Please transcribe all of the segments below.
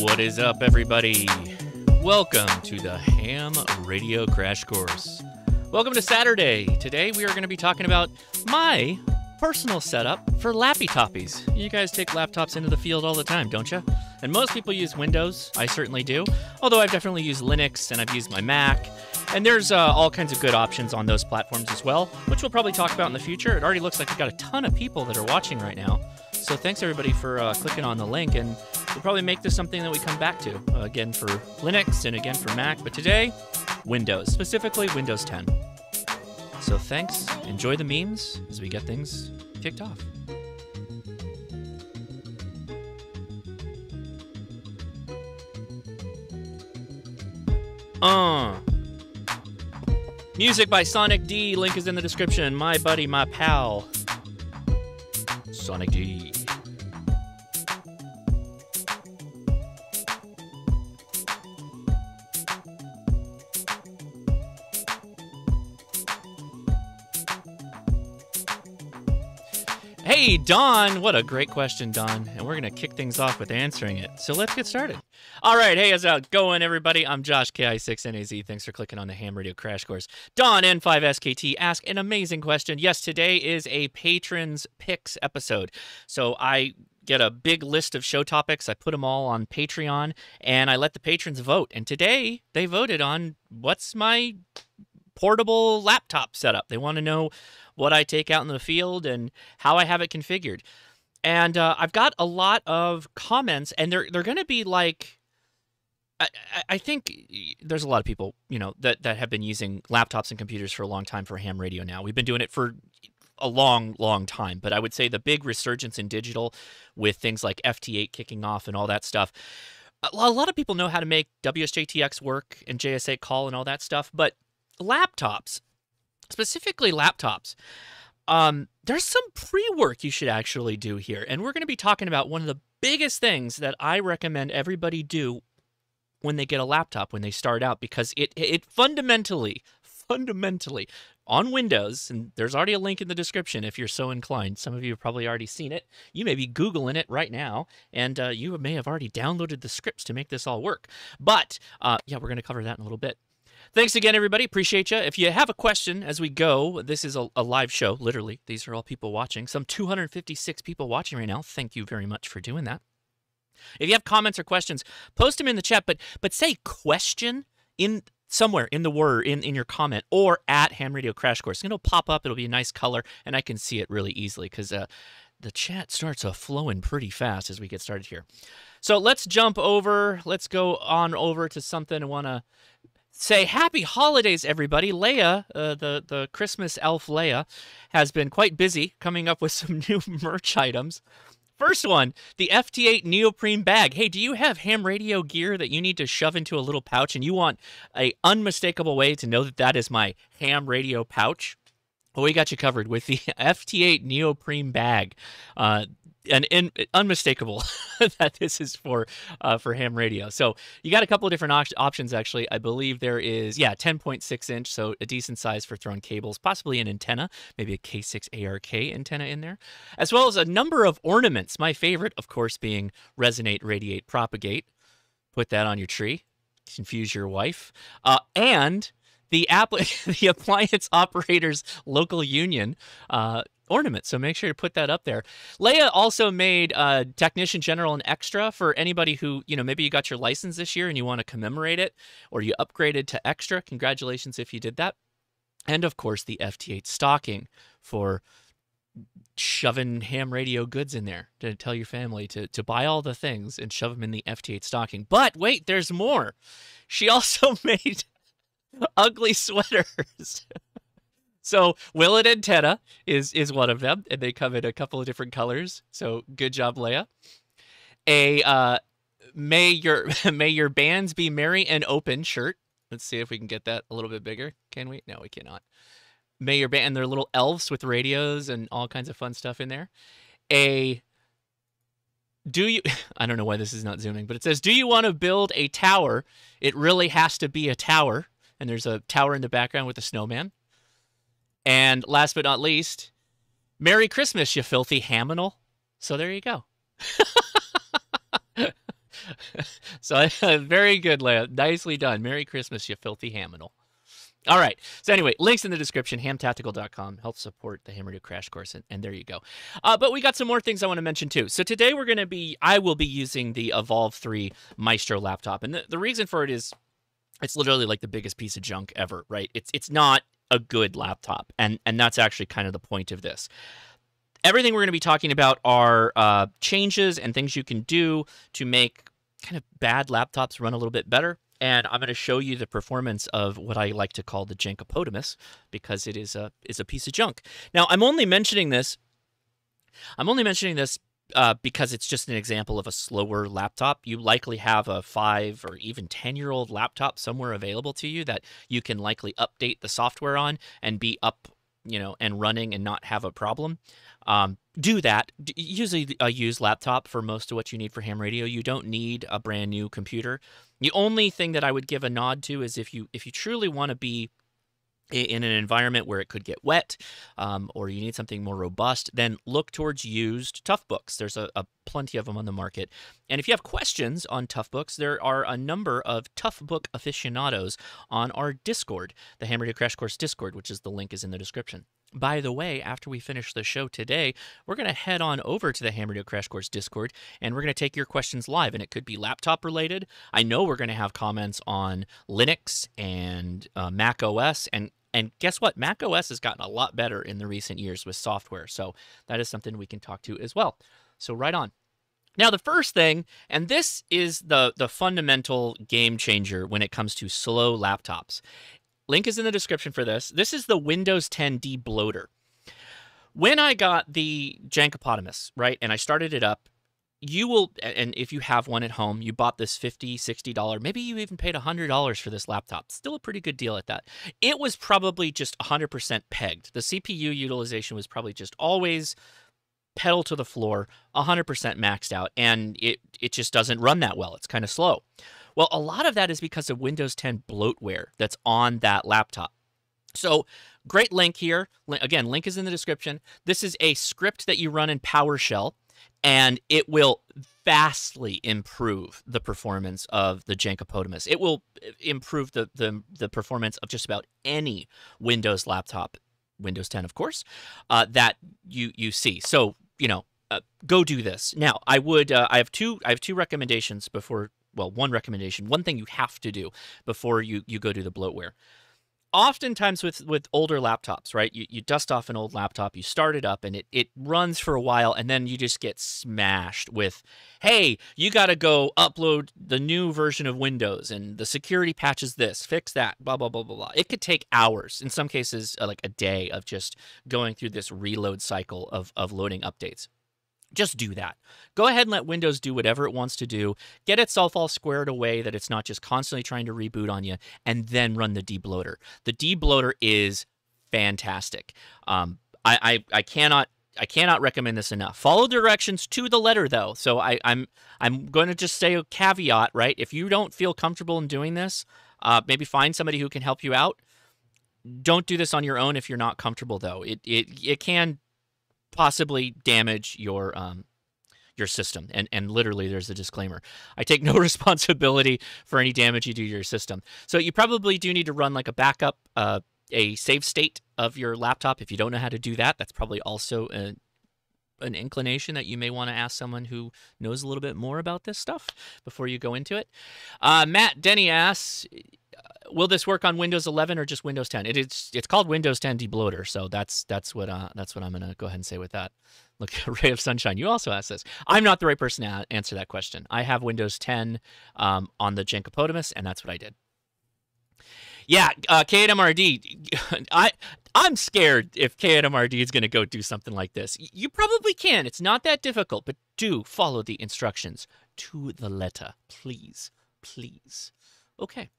What is up, everybody? Welcome to the Ham Radio Crash Course. Welcome to Saturday. Today we are going to be talking about my personal setup for lappy toppies. You guys take laptops into the field all the time, don't you? And most people use Windows. I certainly do. Although I've definitely used Linux and I've used my Mac. And there's all kinds of good options on those platforms as well, which we'll probably talk about in the future. It already looks like we've got a ton of people that are watching right now. So thanks everybody for clicking on the link, and we'll probably make this something that we come back to, again for Linux and again for Mac, but today, Windows, specifically Windows 10. So thanks, enjoy the memes as we get things kicked off. Music by Sonic D, link is in the description, my buddy, my pal, Sonic D. Hey, Don! What a great question, Don. And we're going to kick things off with answering it. So let's get started. All right, hey, how's it going, everybody? I'm Josh, KI6NAZ. Thanks for clicking on the Ham Radio Crash Course. Don, N5SKT, asked an amazing question. Yes, today is a Patrons Picks episode. So I get a big list of show topics. I put them all on Patreon, and I let the patrons vote. And today, they voted on what's my portable laptop setup. They want to know what I take out in the field and how I have it configured. And I've got a lot of comments, and they're going to be like, I think there's a lot of people, you know, that have been using laptops and computers for a long time for ham radio now. We've been doing it for a long, long time, but I would say the big resurgence in digital with things like FT8 kicking off and all that stuff. A lot of people know how to make WSJTX work and JS8 call and all that stuff, but laptops, specifically laptops, there's some pre-work you should actually do here. And we're going to be talking about one of the biggest things that I recommend everybody do when they get a laptop, when they start out, because it fundamentally, on Windows, and there's already a link in the description if you're so inclined. Some of you have probably already seen it. You may be Googling it right now, and you may have already downloaded the scripts to make this all work. But, yeah, we're going to cover that in a little bit. Thanks again, everybody. Appreciate you. If you have a question as we go, this is a live show, literally. These are all people watching. Some 256 people watching right now. Thank you very much for doing that. If you have comments or questions, post them in the chat, but say question in somewhere in the word, in your comment, or at Ham Radio Crash Course. It'll pop up. It'll be a nice color, and I can see it really easily because the chat starts flowing pretty fast as we get started here. So let's jump over. Let's go on over to something I want to say. Happy holidays, everybody. Leia, the Christmas elf Leia, has been quite busy coming up with some new merch items. First one, the FT8 neoprene bag. Hey, do you have ham radio gear that you need to shove into a little pouch and you want a unmistakable way to know that that is my ham radio pouch? Well, we got you covered with the FT8 neoprene bag. And unmistakable that this is for ham radio. So you got a couple of different options, actually. I believe there is, 10.6 inch, so a decent size for throwing cables, possibly an antenna, maybe a K6 ARK antenna in there, as well as a number of ornaments. My favorite, of course, being resonate, radiate, propagate. Put that on your tree, confuse your wife, and the appliance operators local union ornament. So make sure to put that up there. Leia also made Technician General and Extra for anybody who, you know, maybe you got your license this year and you want to commemorate it, or you upgraded to Extra. Congratulations if you did that. And of course, the FT8 stocking for shoving ham radio goods in there to tell your family to buy all the things and shove them in the FT8 stocking. But wait, there's more. She also made ugly sweaters. So Willet Antenna is one of them, and they come in a couple of different colors. So good job, Leia. A may your bands be merry and open shirt. Let's see if we can get that a little bit bigger. Can we? No, we cannot. May your band, and they're little elves with radios and all kinds of fun stuff in there. I don't know why this is not zooming, but it says, do you want to build a tower? It really has to be a tower. And there's a tower in the background with a snowman. And last but not least, Merry Christmas, you filthy haminal. So there you go. So very good, Leia. Nicely done. Merry Christmas, you filthy Haminal. All right. So anyway, links in the description, hamtactical.com. Helps support the Ham Radio Crash Course, and there you go. But we got some more things I want to mention too. So today I will be using the Evolve 3 Maestro laptop. And the reason for it is it's literally like the biggest piece of junk ever, right? It's not a good laptop. And that's actually kind of the point of this. Everything we're going to be talking about are changes and things you can do to make kind of bad laptops run a little bit better. And I'm going to show you the performance of what I like to call the Jankopotamus, because it is a piece of junk. Now, I'm only mentioning this because it's just an example of a slower laptop. You likely have a 5 or even 10-year-old laptop somewhere available to you that you can likely update the software on and be up, and running and not have a problem. Do that. Use a used laptop for most of what you need for ham radio. You don't need a brand new computer. The only thing that I would give a nod to is if you truly want to be in an environment where it could get wet, or you need something more robust, then look towards used Toughbooks. There's a plenty of them on the market. And if you have questions on Toughbooks, there are a number of Toughbook aficionados on our Discord, the Ham Radio Crash Course Discord, which is the link is in the description. By the way, after we finish the show today, we're going to head on over to the Ham Radio Crash Course Discord, and we're going to take your questions live, and it could be laptop related. I know we're going to have comments on Linux and Mac OS, and guess what? Mac OS has gotten a lot better in the recent years with software, so that is something we can talk to as well. So right on. Now, the first thing, and this is the fundamental game changer when it comes to slow laptops. Link is in the description for this. This is the Windows 10 debloater. When I got the Jankopotamus, right, and I started it up, you will, and if you have one at home, you bought this $50, $60, maybe you even paid $100 for this laptop. Still a pretty good deal at that. It was probably just 100% pegged. The CPU utilization was probably just always pedal to the floor, 100% maxed out, and it just doesn't run that well. It's kind of slow. Well, a lot of that is because of Windows 10 bloatware that's on that laptop. So, great link here. Again, link is in the description. This is a script that you run in PowerShell, and it will vastly improve the performance of the Jankopotamus. It will improve the performance of just about any Windows laptop, Windows 10, of course, that you see. So, go do this. Now, I have two recommendations before. Well, one recommendation, one thing you have to do before you go do the bloatware. Oftentimes with older laptops, right, you dust off an old laptop, you start it up, and it runs for a while, and then you just get smashed with, hey, you got to go upload the new version of Windows, and the security patch is this, fix that, blah, blah, blah, blah, blah. It could take hours, in some cases, like a day of just going through this reload cycle of loading updates. Just do that. Go ahead and let Windows do whatever it wants to do. Get itself all squared away that it's not just constantly trying to reboot on you, and then run the debloater. The debloater is fantastic. I cannot recommend this enough. Follow directions to the letter, though. So I'm going to just say a caveat, right? If you don't feel comfortable in doing this, maybe find somebody who can help you out. Don't do this on your own if you're not comfortable, though. It can possibly damage your system, and literally there's a disclaimer. I take no responsibility for any damage you do to your system. So you probably do need to run like a backup, a save state of your laptop. If you don't know how to do that, that's probably also an inclination that you may want to ask someone who knows a little bit more about this stuff before you go into it. Matt Denny asks, will this work on Windows 11 or just Windows 10? It's called Windows 10 debloater, so that's what I'm gonna go ahead and say with that. Look, Ray of Sunshine, you also asked this. I'm not the right person to answer that question. I have Windows 10 on the Jankopotamus, and that's what I did. Yeah, K8MRD, I'm scared if K8MRD is going to go do something like this. You probably can. It's not that difficult, but do follow the instructions to the letter, please. Please. Okay.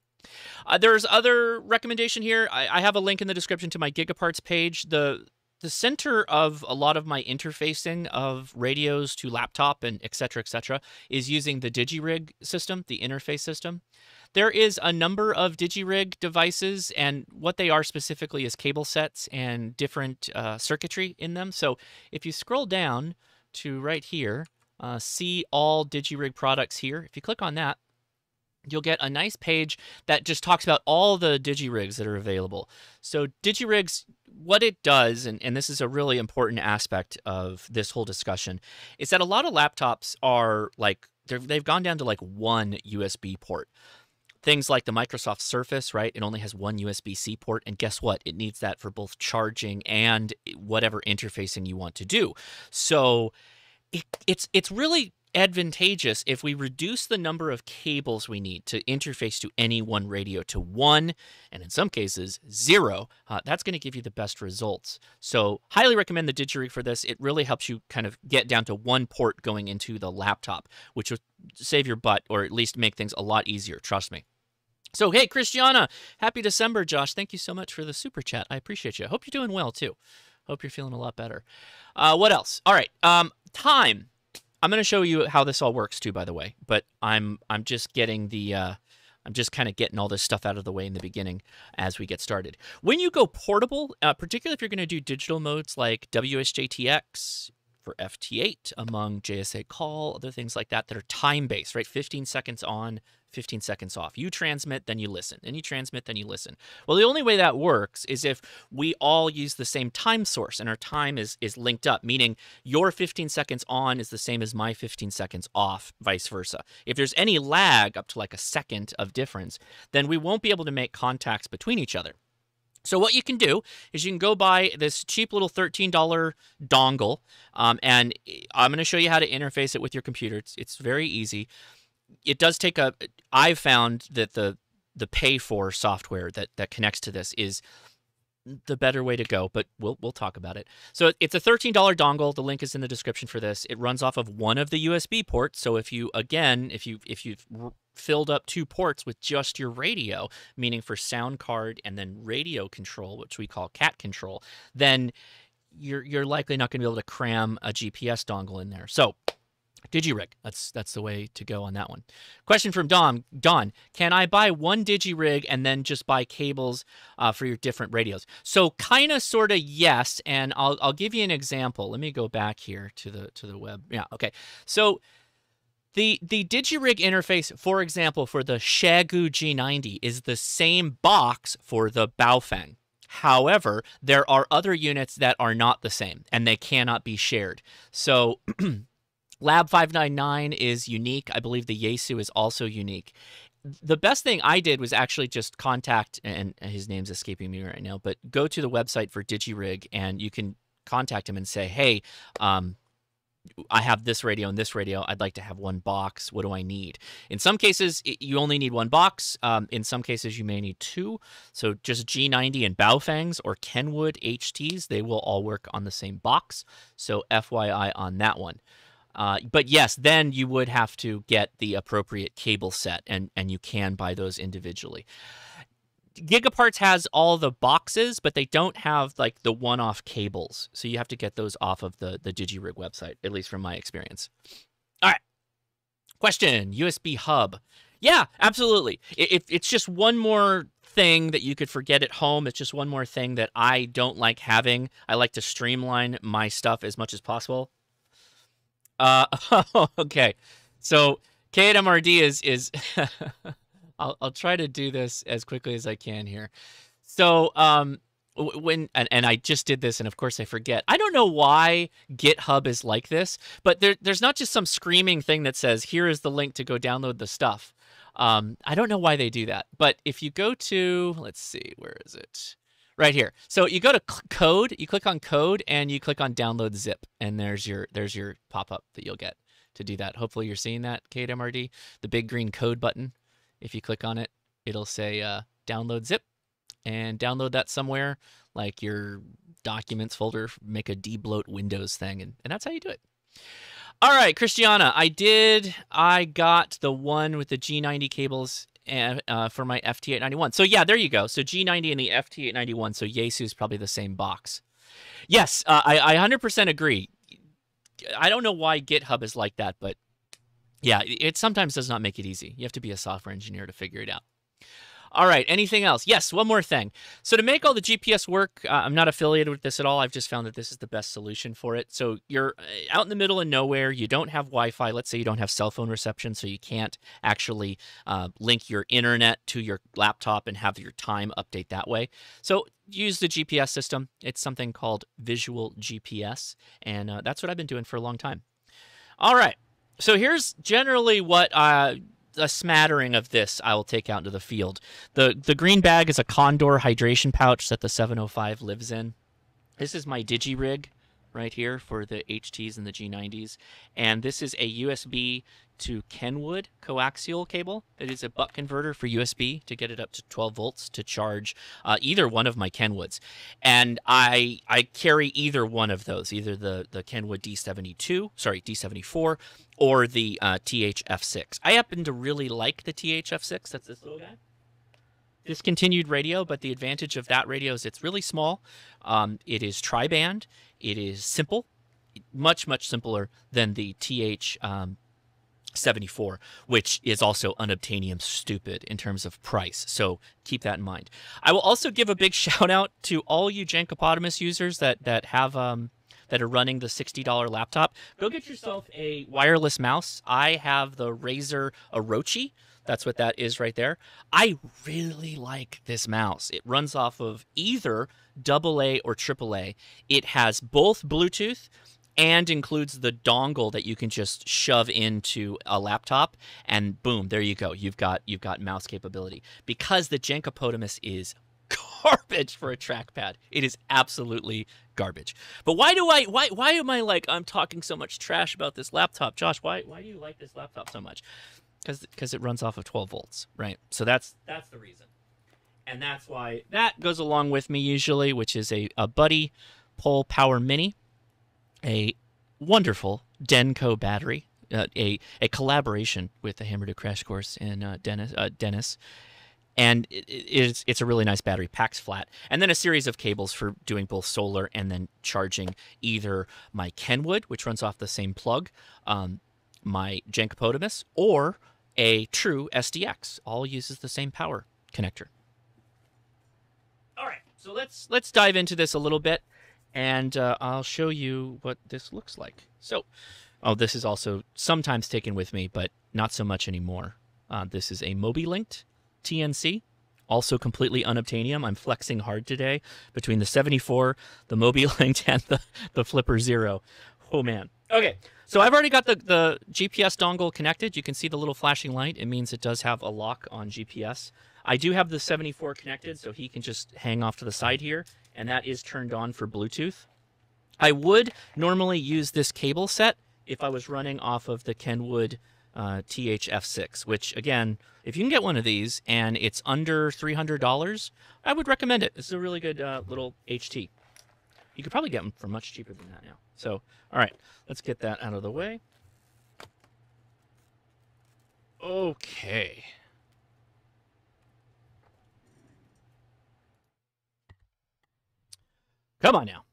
There's other recommendation here. I have a link in the description to my Gigaparts page. The center of a lot of my interfacing of radios to laptop and et cetera, is using the DigiRig system, the interface system. There is a number of DigiRig devices, and what they are specifically is cable sets and different circuitry in them. So if you scroll down to right here, see all DigiRig products here. If you click on that, you'll get a nice page that just talks about all the DigiRigs that are available. So DigiRigs, what it does, and this is a really important aspect of this whole discussion, is that a lot of laptops are like, they've gone down to like one USB port. Things like the Microsoft Surface, right? It only has one USB-C port, and guess what? It needs that for both charging and whatever interfacing you want to do. So it's really advantageous if we reduce the number of cables we need to interface to any one radio to one, and in some cases, zero. That's going to give you the best results. So highly recommend the DigiRig for this. It really helps you kind of get down to one port going into the laptop, which will save your butt, or at least make things a lot easier, trust me. So, hey, Christiana, happy December, Josh. Thank you so much for the super chat. I appreciate you. I hope you're doing well, too. Hope you're feeling a lot better. What else? All right, time. I'm going to show you how this all works too, by the way. But I'm just getting the I'm just kind of getting all this stuff out of the way in the beginning as we get started. When you go portable, particularly if you're going to do digital modes like WSJTX for FT8, among JSA call, other things like that are time-based, right? 15 seconds on, 15 seconds off. You transmit, then you listen. Then you transmit, then you listen. Well, the only way that works is if we all use the same time source and our time is linked up, meaning your 15 seconds on is the same as my 15 seconds off, vice versa. If there's any lag up to like a second of difference, then we won't be able to make contacts between each other. So what you can do is you can go buy this cheap little $13 dongle, and I'm going to show you how to interface it with your computer. It's very easy. It does take I've found that the pay-for software that connects to this is the better way to go, but we'll talk about it. So it's a $13 dongle. The link is in the description for this. It runs off of one of the USB ports. So if you've filled up two ports with just your radio, meaning for sound card and then radio control, which we call cat control, then you're likely not going to be able to cram a GPS dongle in there. So DigiRig, that's the way to go on that one. Question from Don, can I buy one DigiRig and then just buy cables for your different radios? So kind of, sort of, yes, and I'll give you an example. Let me go back here to the web. Yeah, okay. So the DigiRig interface, for example, for the Xiegu G90 is the same box for the Baofeng. However, there are other units that are not the same, and they cannot be shared. So Lab 599 is unique. I believe the Yaesu is also unique. The best thing I did was actually just contact, and his name's escaping me right now, but go to the website for DigiRig, and you can contact him and say, hey, I have this radio and this radio. I'd like to have one box. What do I need? In some cases, you only need one box. In some cases, you may need two. So just G90 and Baofengs or Kenwood HTs, they will all work on the same box. So FYI on that one. But yes, then you would have to get the appropriate cable set, and you can buy those individually. Gigaparts has all the boxes, but they don't have like the one-off cables. So you have to get those off of the DigiRig website, at least from my experience. All right. Question, USB hub. Yeah, absolutely. It's just one more thing that you could forget at home. It's just one more thing that I don't like having. I like to streamline my stuff as much as possible. Okay. So KMRD is I'll try to do this as quickly as I can here. So when I just did this, and of course I forget. I don't know why GitHub is like this, but there's not just some screaming thing that says here is the link to go download the stuff. I don't know why they do that, but if you go to, let's see, where is it? Right here. So you go to code, you click on code, and you click on download zip, and there's your pop-up that you'll get to do that. Hopefully you're seeing that, KMRD, the big green code button. If you click on it, it'll say download zip, and download that somewhere, like your documents folder, make a debloat Windows thing, and that's how you do it. All right, Christiana, I got the one with the G90 cables for my FT891. So yeah, there you go. So G90 and the FT891, so Yaesu is probably the same box. Yes, I 100% agree. I don't know why GitHub is like that, but yeah, it sometimes does not make it easy. You have to be a software engineer to figure it out. All right. Anything else? Yes. One more thing. So to make all the GPS work, I'm not affiliated with this at all. I've just found that this is the best solution for it. So you're out in the middle of nowhere. You don't have Wi-Fi. Let's say you don't have cell phone reception, so you can't actually link your internet to your laptop and have your time update that way. So use the GPS system. It's something called Visual GPS, and that's what I've been doing for a long time. All right. So here's generally what a smattering of this I will take out into the field. The green bag is a Condor hydration pouch that the 705 lives in. This is my digi-rig right here for the HTs and the G90s. And this is a USB to Kenwood coaxial cable. It is a buck converter for USB to get it up to 12 volts to charge either one of my Kenwoods. And I carry either one of those, either the Kenwood D74, or the THF6. I happen to really like the THF6. That's this little guy. Discontinued radio, but the advantage of that radio is it's really small. It is tri-band. It is simple, much simpler than the TH74, which is also unobtainium stupid in terms of price. So keep that in mind. I will also give a big shout out to all you Jankopotamus users that have that are running the $60 laptop. Go get yourself a wireless mouse. I have the Razer Orochi. That's what that is right there. I really like this mouse. It runs off of either AA or AAA. It has both Bluetooth and includes the dongle that you can just shove into a laptop, and boom, there you go. You've got mouse capability. Because the Jankopotamus is garbage for a trackpad. It is absolutely garbage. But why am I like I'm talking so much trash about this laptop? Josh, why do you like this laptop so much? Because it runs off of 12 volts, right? So that's the reason. And that's why that goes along with me usually, which is a Buddy Pole Power Mini, a wonderful Denko battery, a collaboration with the Hammer to Crash Course and Dennis. And it's a really nice battery, packs flat. And then a series of cables for doing both solar and then charging either my Kenwood, which runs off the same plug, my Jankopotamus, or a true SDX. All uses the same power connector. All right, so let's dive into this a little bit, and I'll show you what this looks like. So, this is also sometimes taken with me, but not so much anymore. This is a Mobi-linked TNC, also completely unobtainium. I'm flexing hard today between the 74, the Mobi-linked, and the Flipper Zero. Oh, man. Okay, so I've already got the GPS dongle connected. You can see the little flashing light. It means it does have a lock on GPS. I do have the 74 connected, so he can just hang off to the side here, and that is turned on for Bluetooth. I would normally use this cable set if I was running off of the Kenwood THF6, which, again, if you can get one of these and it's under $300, I would recommend it. This is a really good little HT. You could probably get them for much cheaper than that now. So, all right, let's get that out of the way. Okay. Come on now.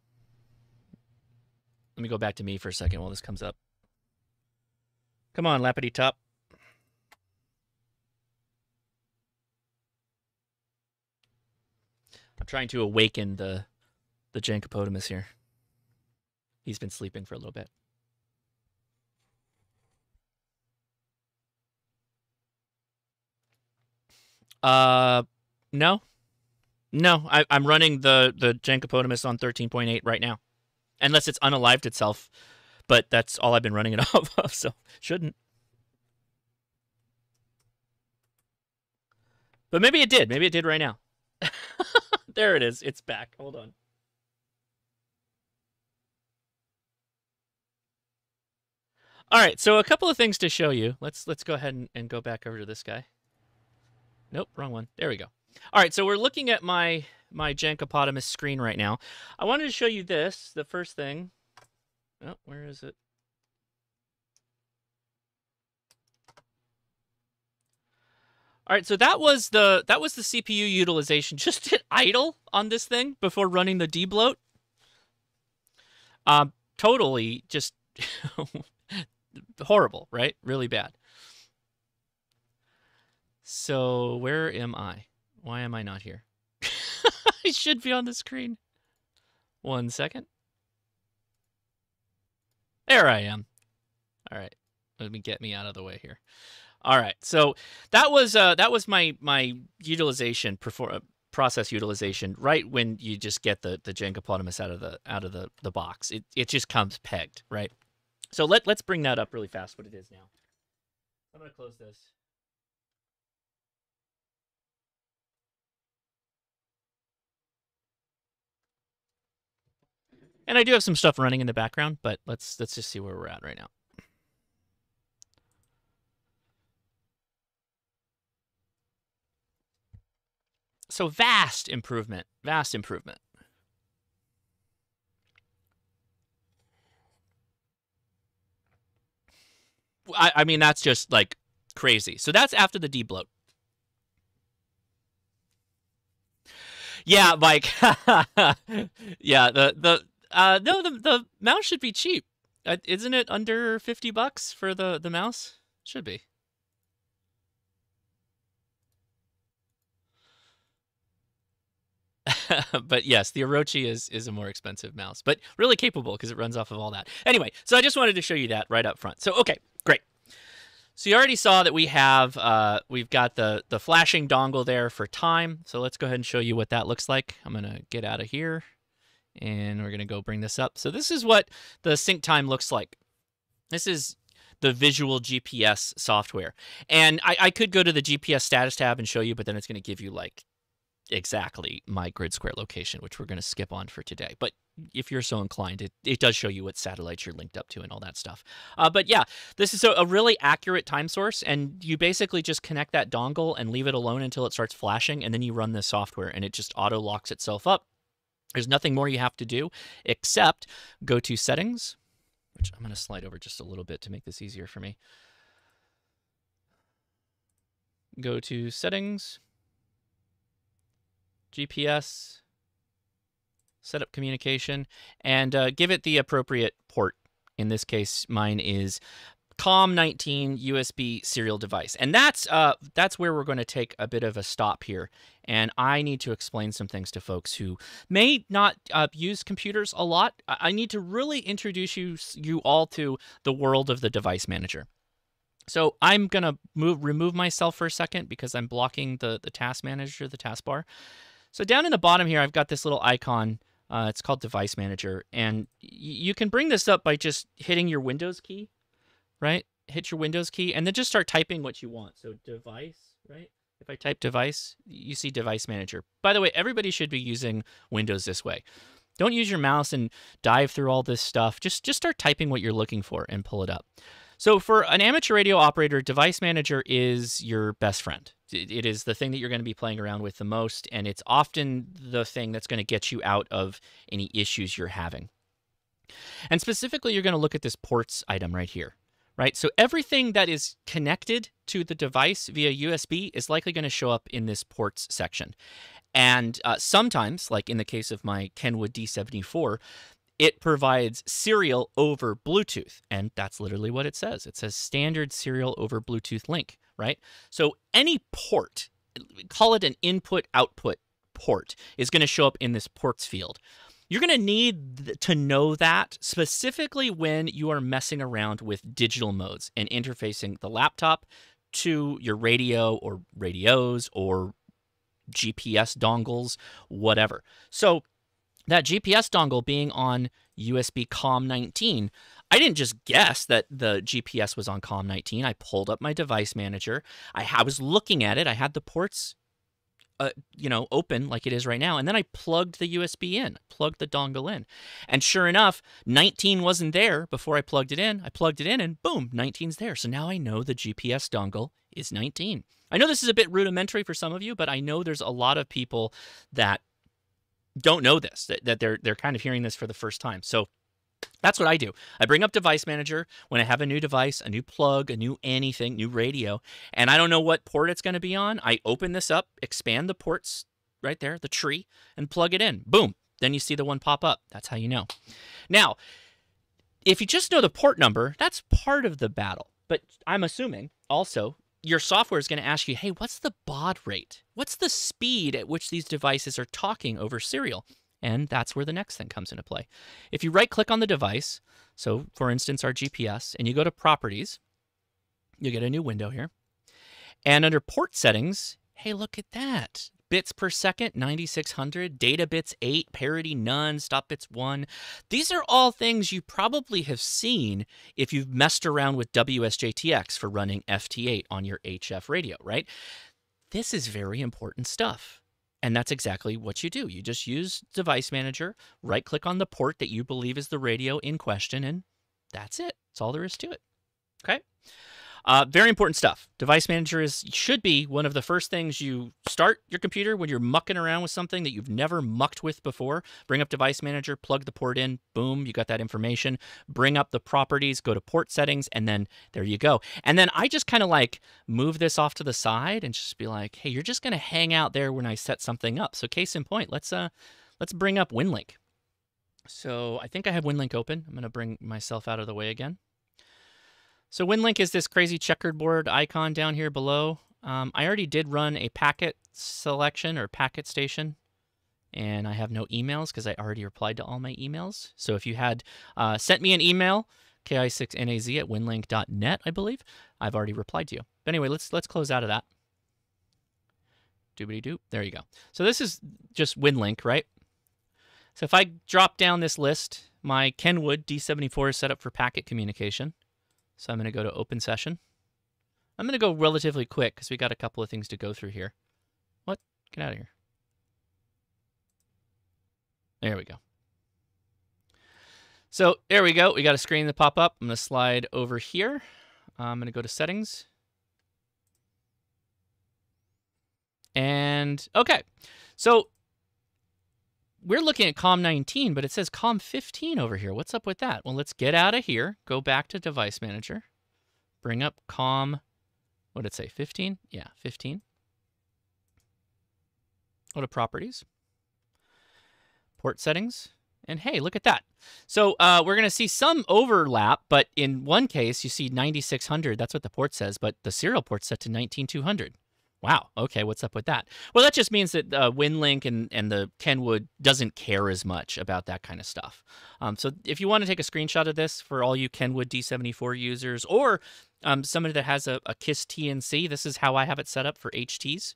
Let me go back to me for a second while this comes up. Come on, Lappity Top. I'm trying to awaken the Jankopotamus here. He's been sleeping for a little bit. No. No, I'm running the Jankopotamus on 13.8 right now. Unless it's unalived itself. But that's all I've been running it off of, so shouldn't. But maybe it did. Maybe it did right now. There it is. It's back. Hold on. All right, so a couple of things to show you. Let's go ahead and go back over to this guy. Nope, wrong one. There we go. All right, so we're looking at my Jankopotamus screen right now. I wanted to show you this, the first thing. Oh, where is it? All right, so that was the CPU utilization. Just hit idle on this thing before running the debloat. Totally just horrible, right? Really bad. So where am I? Why am I not here? I should be on the screen. 1 second. There I am. All right. Let me get me out of the way here. All right. So that was my utilization process utilization right when you just get the Jengapotamus out of the box. It just comes pegged, right? So let's bring that up really fast what it is now. I'm going to close this. And I do have some stuff running in the background, but let's just see where we're at right now. So vast improvement, vast improvement. I mean, that's just like crazy. So that's after the debloat. Yeah, Mike. Yeah, the mouse should be cheap. Isn't it under $50 for the mouse? Should be. But yes, the Orochi is a more expensive mouse, but really capable because it runs off of all that. Anyway, so I just wanted to show you that right up front. So okay, great. So you already saw that we've got the flashing dongle there for time. So let's go ahead and show you what that looks like. I'm gonna get out of here, and we're gonna go bring this up. So this is what the sync time looks like. This is the visual GPS software, and I could go to the GPS status tab and show you, but then it's gonna give you like exactly my grid square location, which we're going to skip on for today. But if you're so inclined, it does show you what satellites you're linked up to and all that stuff. But yeah, this is a really accurate time source, and you basically just connect that dongle and leave it alone until it starts flashing, and then you run this software, and it just auto-locks itself up. There's nothing more you have to do except go to Settings, which I'm going to slide over just a little bit to make this easier for me. Go to Settings, GPS, set up communication, and give it the appropriate port. In this case, mine is COM19 USB serial device. And that's where we're going to take a bit of a stop here. And I need to explain some things to folks who may not use computers a lot. I need to really introduce you all to the world of the device manager. So I'm going to remove myself for a second because I'm blocking the task manager, the taskbar. So down in the bottom here, I've got this little icon. It's called Device Manager. And you can bring this up by just hitting your Windows key, right? Hit your Windows key, and then just start typing what you want. So device, right? If I type device, you see Device Manager. By the way, everybody should be using Windows this way. Don't use your mouse and dive through all this stuff. Just start typing what you're looking for and pull it up. So for an amateur radio operator, Device Manager is your best friend. It is the thing that you're going to be playing around with the most, and it's often the thing that's going to get you out of any issues you're having. And specifically, you're going to look at this ports item right here, right? So everything that is connected to the device via USB is likely going to show up in this ports section. And sometimes, like in the case of my Kenwood D74, it provides serial over Bluetooth, and that's literally what it says. It says standard serial over Bluetooth link, right? So any port, call it an input-output port, is going to show up in this ports field. You're going to need to know that specifically when you are messing around with digital modes and interfacing the laptop to your radio or radios or GPS dongles, whatever. So that GPS dongle being on USB COM19, I didn't just guess that the GPS was on COM19. I pulled up my device manager. I was looking at it. I had the ports, open like it is right now, and then I plugged the USB in, plugged the dongle in, and sure enough, 19 wasn't there before I plugged it in. I plugged it in, and boom, 19's there. So now I know the GPS dongle is 19. I know this is a bit rudimentary for some of you, but I know there's a lot of people that don't know this, that they're kind of hearing this for the first time. So that's what I do. I bring up Device Manager when I have a new device, a new plug, a new anything, new radio, and I don't know what port it's going to be on. I open this up, expand the ports right there, the tree, and plug it in. Boom. Then you see the one pop up. That's how you know. Now, if you just know the port number, that's part of the battle. But I'm assuming also your software is going to ask you, hey, what's the baud rate? What's the speed at which these devices are talking over serial? And that's where the next thing comes into play. If you right-click on the device, so for instance, our GPS, and you go to Properties, you get a new window here. And under Port Settings, hey, look at that. Bits per second, 9600, data bits 8, parity none, stop bits 1. These are all things you probably have seen if you've messed around with WSJTX for running FT8 on your HF radio, right? This is very important stuff. And that's exactly what you do. You just use Device Manager, right-click on the port that you believe is the radio in question, and that's it. That's all there is to it. Okay? Very important stuff. Device Manager should be one of the first things you start your computer when you're mucking around with something that you've never mucked with before. Bring up Device Manager, plug the port in, boom, you got that information. Bring up the properties, go to Port Settings, and then there you go. And then I just kind of like move this off to the side and just be like, hey, you're just going to hang out there when I set something up. So case in point, let's bring up WinLink. So I think I have WinLink open. I'm going to bring myself out of the way again. So WinLink is this crazy checkerboard icon down here below. I already did run a packet selection or packet station, and I have no emails because I already replied to all my emails. So if you had sent me an email, ki6naz@winlink.net, I believe, I've already replied to you. But anyway, let's close out of that. Doobity-doop. There you go. So this is just WinLink, right? So if I drop down this list, my Kenwood D74 is set up for packet communication. So I'm going to go to Open Session. I'm going to go relatively quick because we got a couple of things to go through here. What? Get out of here. There we go. So there we go. We got a screen that pop up. I'm going to slide over here. I'm going to go to Settings. And okay. So we're looking at COM 19, but it says COM 15 over here. What's up with that? Well, let's get out of here. Go back to Device Manager. Bring up COM, what did it say, 15? Yeah, 15. Go to Properties. Port Settings. And hey, look at that. So we're going to see some overlap, but in one case, you see 9600. That's what the port says, but the serial port's set to 19200. Wow, okay, what's up with that? Well, that just means that WinLink and the Kenwood doesn't care as much about that kind of stuff. So if you want to take a screenshot of this for all you Kenwood D74 users, or somebody that has a KISS TNC, this is how I have it set up for HTs.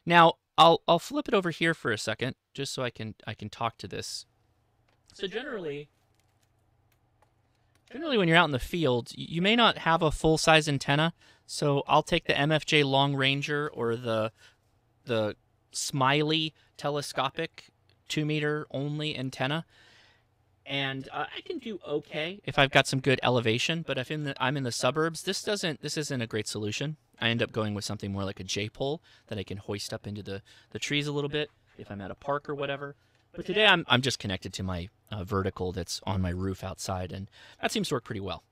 Now, I'll flip it over here for a second, just so I can talk to this. So generally when you're out in the field, you may not have a full-size antenna, so I'll take the MFJ Long Ranger or the Smiley telescopic 2-meter only antenna, and I can do okay if I've got some good elevation. But if I'm in the suburbs, this isn't a great solution. I end up going with something more like a J-pole that I can hoist up into the trees a little bit if I'm at a park or whatever. But today I'm just connected to my vertical that's on my roof outside, and that seems to work pretty well.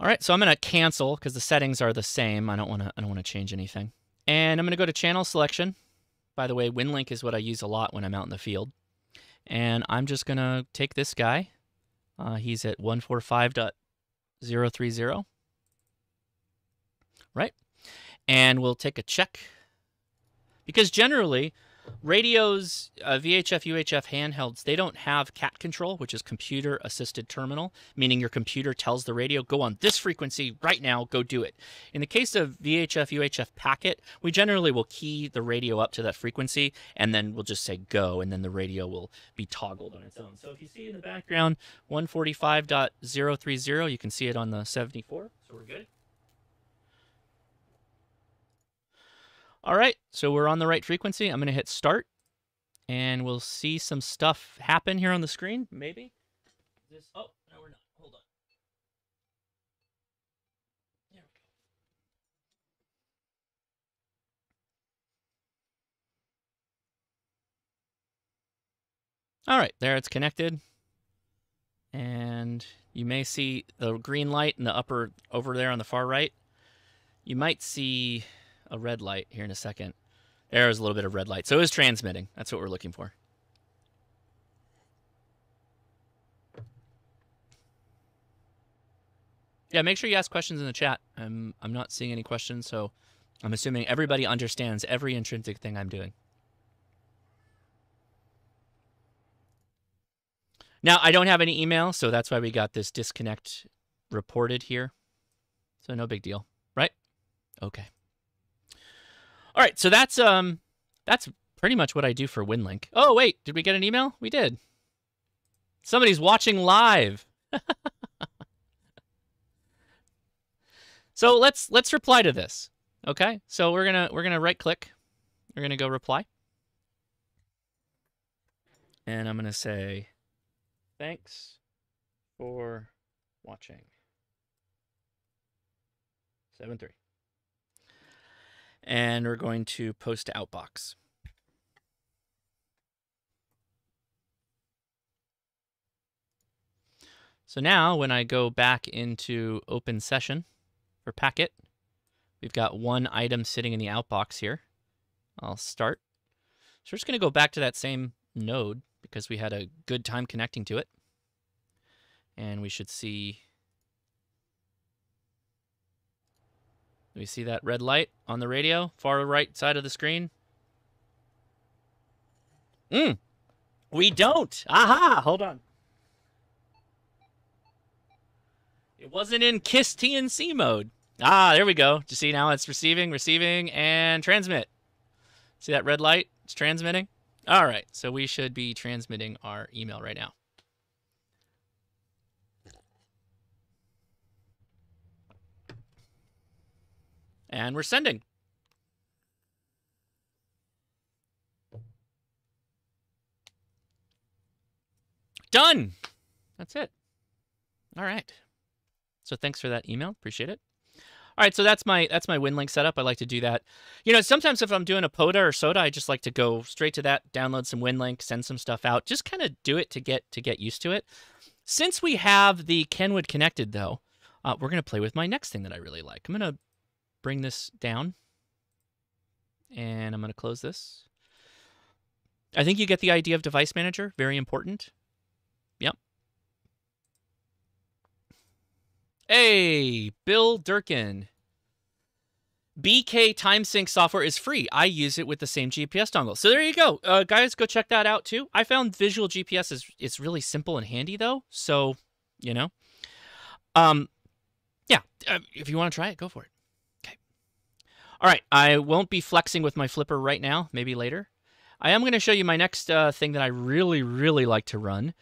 All right, so I'm going to cancel because the settings are the same. I don't want to change anything. And I'm going to go to channel selection. By the way, WinLink is what I use a lot when I'm out in the field. And I'm just going to take this guy. He's at 145.030. Right? And we'll take a check. Because generally, radios, VHF, UHF handhelds, they don't have CAT control, which is computer assisted terminal, meaning your computer tells the radio, go on this frequency right now, go do it. In the case of VHF, UHF packet, we generally will key the radio up to that frequency, and then we'll just say go, and then the radio will be toggled on its own. So if you see in the background 145.030, you can see it on the 74, so we're good. All right, so we're on the right frequency. I'm going to hit start, and we'll see some stuff happen here on the screen, maybe. Oh, no, we're not. Hold on. There we go. All right, there it's connected. And you may see the green light in the upper, over there on the far right. You might see a red light here in a second. There's a little bit of red light. So it is transmitting. That's what we're looking for. Yeah, make sure you ask questions in the chat. I'm not seeing any questions, so I'm assuming everybody understands every intrinsic thing I'm doing. Now, I don't have any email, so that's why we got this disconnect reported here. So no big deal, right? Okay. All right, so that's pretty much what I do for WinLink. Oh, wait, did we get an email? We did. Somebody's watching live. So let's reply to this. Okay? So we're going to right click. We're going to go reply. And I'm going to say thanks for watching. 7-3. And we're going to post to Outbox. So now when I go back into open session for packet, we've got one item sitting in the outbox here. I'll start. So we're just going to go back to that same node because we had a good time connecting to it. And we should see, do we see that red light on the radio, far right side of the screen? We don't. Aha, hold on. It wasn't in KISS TNC mode. Ah, there we go. You see now it's receiving, and transmit. See that red light? It's transmitting. All right, so we should be transmitting our email right now. And we're sending. Done. That's it. All right. So thanks for that email. Appreciate it. All right, so that's my WinLink setup. I like to do that. You know, sometimes if I'm doing a PODA or SODA, I just like to go straight to that, download some WinLink, send some stuff out, just kind of do it to get used to it. Since we have the Kenwood connected, though, we're going to play with my next thing that I really like. I'm going to bring this down, and I'm going to close this. I think you get the idea of device manager. Very important. Yep. Hey, Bill Durkin. BK TimeSync software is free. I use it with the same GPS dongle. So there you go. Guys, go check that out too. I found visual GPS is really simple and handy though. So, you know. Yeah, if you want to try it, go for it. Okay. All right, I won't be flexing with my flipper right now, maybe later. I am going to show you my next thing that I really, really like to run.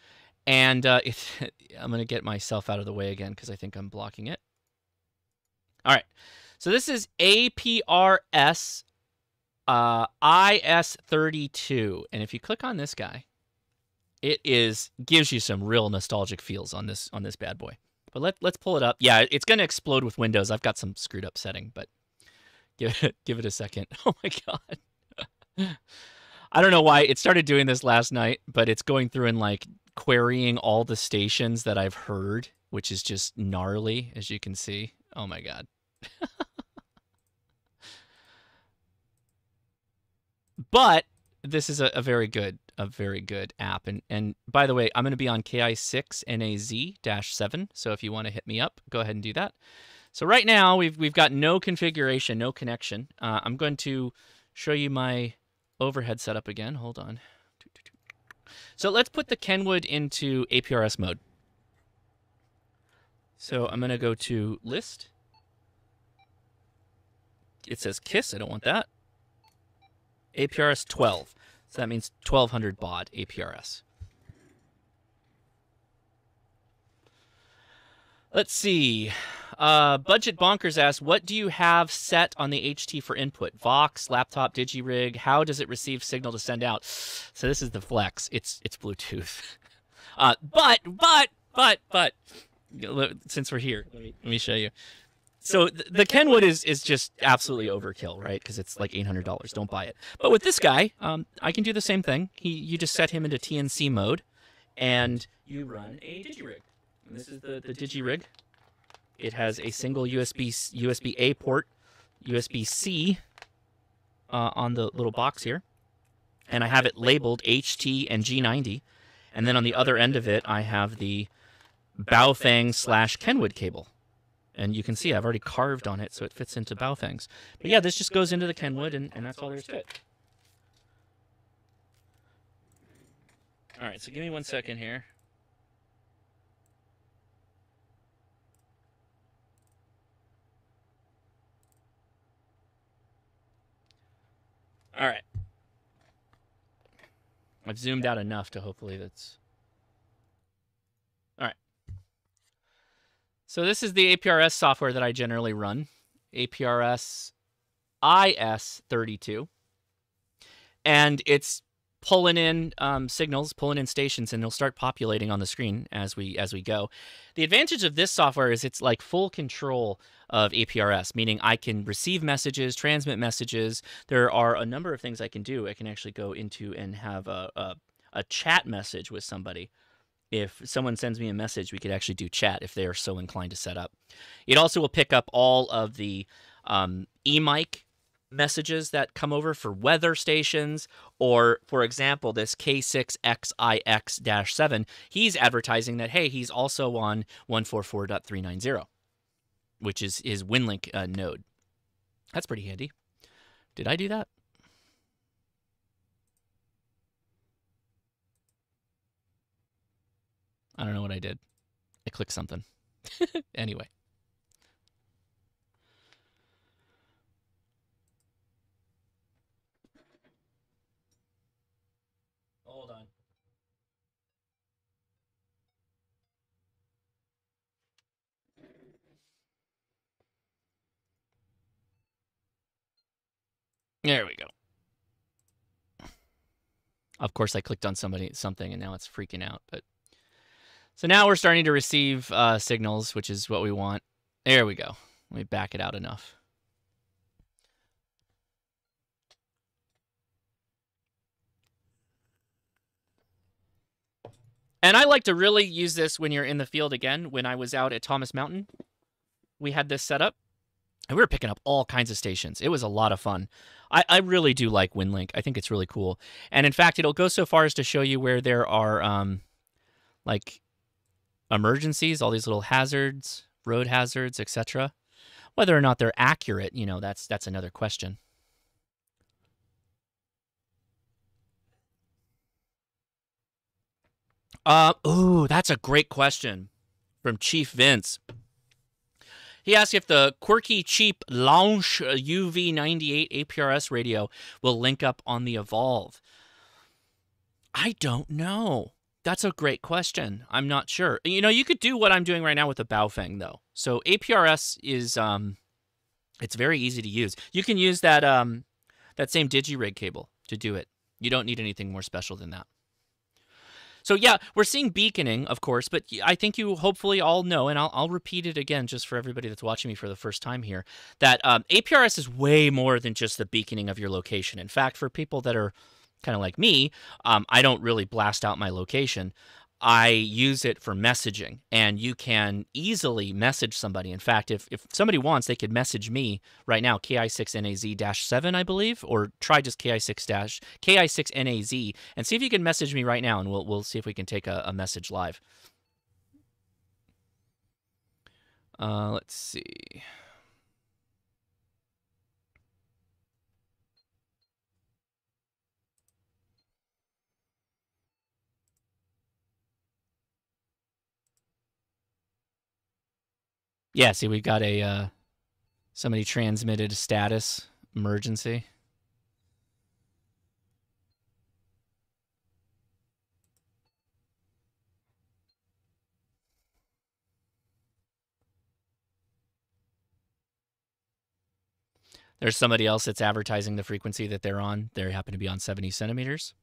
And I'm going to get myself out of the way again because I think I'm blocking it. All right. So this is APRS IS32. And if you click on this guy, it gives you some real nostalgic feels on this bad boy. But let's pull it up. Yeah, it's going to explode with Windows. I've got some screwed up setting, but give it a second. Oh my God. I don't know why it started doing this last night, but it's going through and like querying all the stations that I've heard, which is just gnarly, as you can see. Oh my God. But this is a very good app. And by the way, I'm going to be on KI6NAZ-7. So if you want to hit me up, go ahead and do that. So right now we've got no configuration, no connection. I'm going to show you my overhead setup again. Hold on. So let's put the Kenwood into APRS mode. So I'm going to go to list. It says KISS. I don't want that. APRS 12. So that means 1200 baud APRS. Let's see. Budget Bonkers asks, what do you have set on the HT for input? Vox, laptop, DigiRig. How does it receive signal to send out? So this is the Flex. It's Bluetooth. But since we're here, let me show you. So the Kenwood is just absolutely overkill, right? Because it's like $800. Don't buy it. But with this guy, I can do the same thing. You just set him into TNC mode, and you run a DigiRig. And this is the DigiRig. It has a single USB-A port, USB-C on the little box here. And I have it labeled HT and G90. And then on the other end of it, I have the Baofeng / Kenwood cable. And you can see I've already carved on it so it fits into Baofangs. But yeah, this just goes into the Kenwood, and that's all there is to it. All right, so give me 1 second here. All right. I've zoomed out enough to hopefully that's... All right. So this is the APRS software that I generally run. APRS IS32. And it's pulling in signals, pulling in stations, and they'll start populating on the screen as we go. The advantage of this software is it's like full control of APRS, meaning I can receive messages, transmit messages. There are a number of things I can do. I can actually go into and have a chat message with somebody. If someone sends me a message, we could actually do chat if they are so inclined to set up. It also will pick up all of the eMic messages that come over for weather stations, or for example, this K6XIX-7, he's advertising that, hey, he's also on 144.390, which is his WinLink node. That's pretty handy. Did I do that? I don't know what I did. I clicked something. Anyway. Hold on. There we go. Of course, I clicked on something, and now it's freaking out. But so now we're starting to receive signals, which is what we want. There we go. Let me back it out enough. And I like to really use this when you're in the field again. When I was out at Thomas Mountain, we had this set up, and we were picking up all kinds of stations. It was a lot of fun. I really do like WinLink. I think it's really cool. And in fact, it'll go so far as to show you where there are like emergencies, all these little hazards, road hazards, etc. Whether or not they're accurate, you know, that's another question. Ooh, that's a great question from Chief Vince. He asked if the quirky, cheap Launch UV98 APRS radio will link up on the Evolve. I don't know. That's a great question. I'm not sure. You know, you could do what I'm doing right now with the Baofeng, though. So APRS is it's very easy to use. You can use that that same DigiRig cable to do it. You don't need anything more special than that. So yeah, we're seeing beaconing, of course, but I think you hopefully all know, and I'll repeat it again just for everybody that's watching me for the first time here, that APRS is way more than just the beaconing of your location. In fact, for people that are kind of like me, I don't really blast out my location. I use it for messaging, and you can easily message somebody. In fact, if somebody wants, they could message me right now, KI6NAZ-7, I believe, or try just KI6NAZ, and see if you can message me right now, and we'll see if we can take a message live. Let's see. Yeah, see, we got a somebody transmitted status emergency. There's somebody else that's advertising the frequency that they're on. They happen to be on 70 centimeters.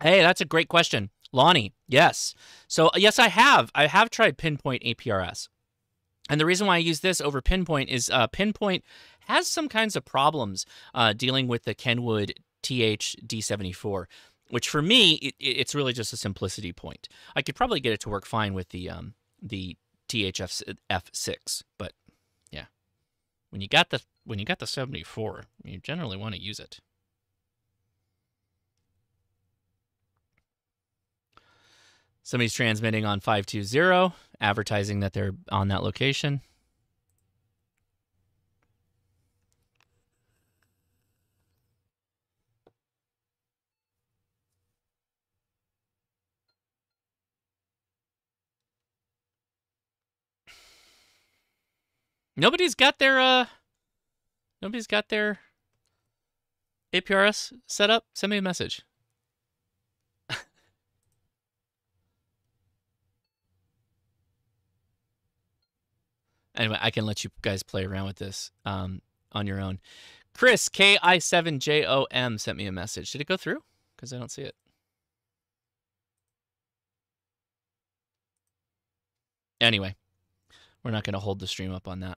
Hey, that's a great question. Lonnie, yes. So, yes, I have. I have tried Pinpoint APRS. And the reason why I use this over Pinpoint is Pinpoint has some kinds of problems dealing with the Kenwood TH-D74, which for me, it's really just a simplicity point. I could probably get it to work fine with the THF6, but yeah. When you got the 74, you generally want to use it. Somebody's transmitting on 520, advertising that they're on that location. Nobody's got their APRS set up. Send me a message. Anyway, I can let you guys play around with this on your own. Chris, KI7JOM, sent me a message. Did it go through? Because I don't see it. Anyway, we're not going to hold the stream up on that.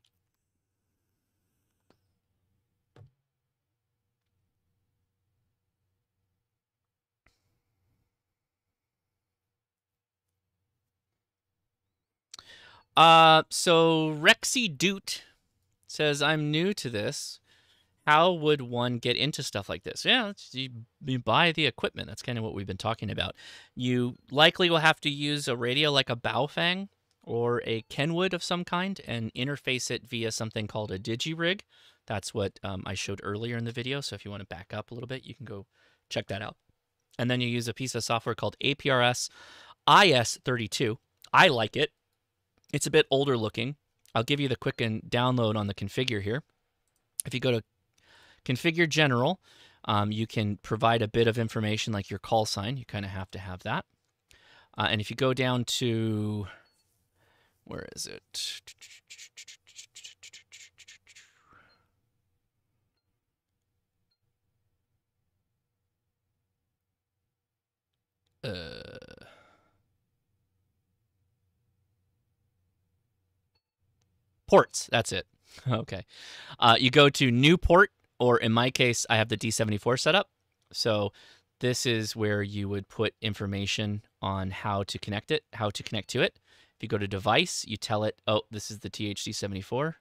So Rexy Doot says, I'm new to this. How would one get into stuff like this? Yeah, you buy the equipment. That's kind of what we've been talking about. You likely will have to use a radio like a Baofeng or a Kenwood of some kind and interface it via something called a DigiRig. That's what I showed earlier in the video. So if you want to back up a little bit, you can go check that out. And then you use a piece of software called APRS IS32. I like it. It's a bit older looking. I'll give you the quick download on the configure here. If you go to configure general, you can provide a bit of information like your call sign. You kind of have to have that. And if you go down to, where is it? Ports, that's it. Okay. You go to new port, or in my case, I have the D74 set up. So this is where you would put information on how to connect it, how to connect to it. If you go to device, you tell it, oh, this is the THD74.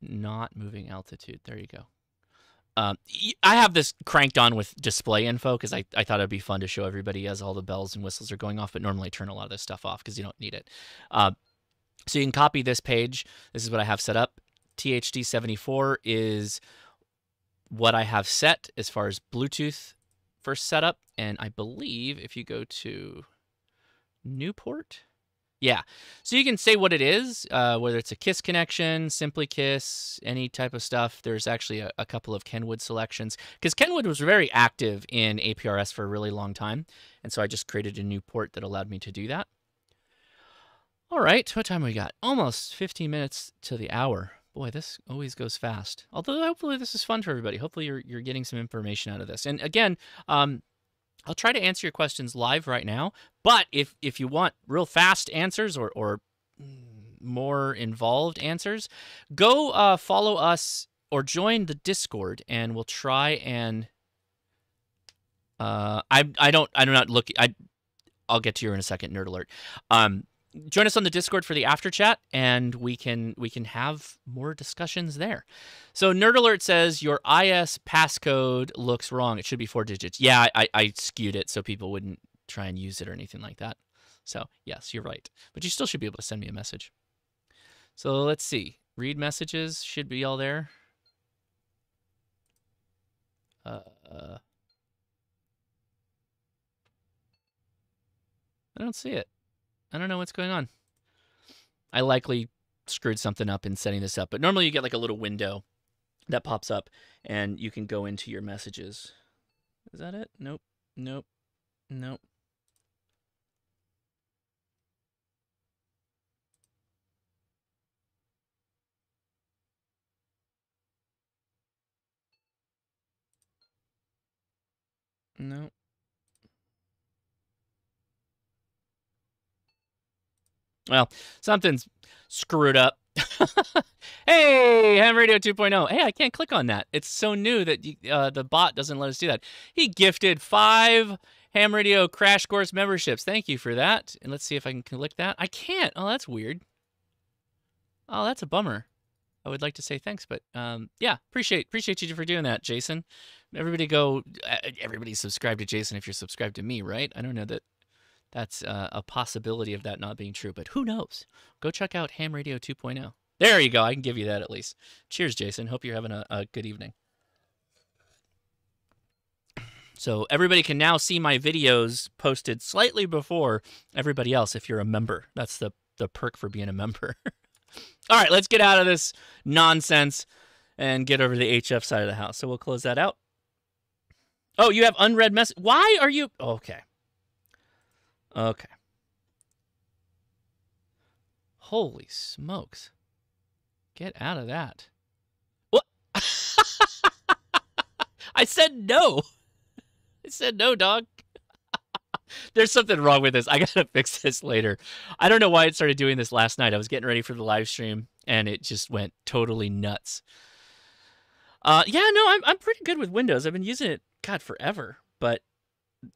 Not moving altitude. There you go. I have this cranked on with display info because I thought it'd be fun to show everybody as all the bells and whistles are going off, but normally I turn a lot of this stuff off because you don't need it. So you can copy this page. This is what I have set up. THD74 is what I have set as far as Bluetooth first setup. And I believe if you go to Newport, yeah. So you can say what it is, whether it's a KISS connection, Simply KISS, any type of stuff. There's actually a couple of Kenwood selections because Kenwood was very active in APRS for a really long time. And so I just created a new port that allowed me to do that. All right, what time we got? Almost 15 minutes to the hour. Boy, this always goes fast. Although hopefully this is fun for everybody. Hopefully you're getting some information out of this. And again, I'll try to answer your questions live right now. But if you want real fast answers or more involved answers, go follow us or join the Discord, and we'll try and I'll get to you in a second. Nerd alert. Join us on the Discord for the after chat, and we can have more discussions there. So Nerd Alert says your IS passcode looks wrong. It should be 4 digits. Yeah, I skewed it so people wouldn't try and use it or anything like that. So yes, you're right. But you still should be able to send me a message. So let's see. Read messages should be all there. I don't see it. I don't know what's going on. I likely screwed something up in setting this up, but normally you get like a little window that pops up and you can go into your messages. Is that it? Nope. Nope. Nope. Nope. Well, something's screwed up. Hey, Ham Radio 2.0. Hey, I can't click on that. It's so new that the bot doesn't let us do that. He gifted 5 Ham Radio Crash Course memberships. Thank you for that. And let's see if I can click that. I can't. Oh, that's weird. Oh, that's a bummer. I would like to say thanks, but yeah, appreciate you for doing that, Jason. Everybody go. Everybody subscribe to Jason if you're subscribed to me, right? I don't know that that's a possibility of that not being true, but who knows? Go check out Ham Radio 2.0. There you go. I can give you that at least. Cheers, Jason. Hope you're having a good evening. So everybody can now see my videos posted slightly before everybody else if you're a member. That's the perk for being a member. All right, let's get out of this nonsense and get over to the HF side of the house. So we'll close that out. Oh, you have unread message. Why are you... Okay. Okay. Holy smokes. Get out of that. What? I said no. I said no, dog. There's something wrong with this. I gotta fix this later. I don't know why it started doing this last night. I was getting ready for the live stream, and it just went totally nuts. Yeah, no, I'm pretty good with Windows. I've been using it, God, forever. But,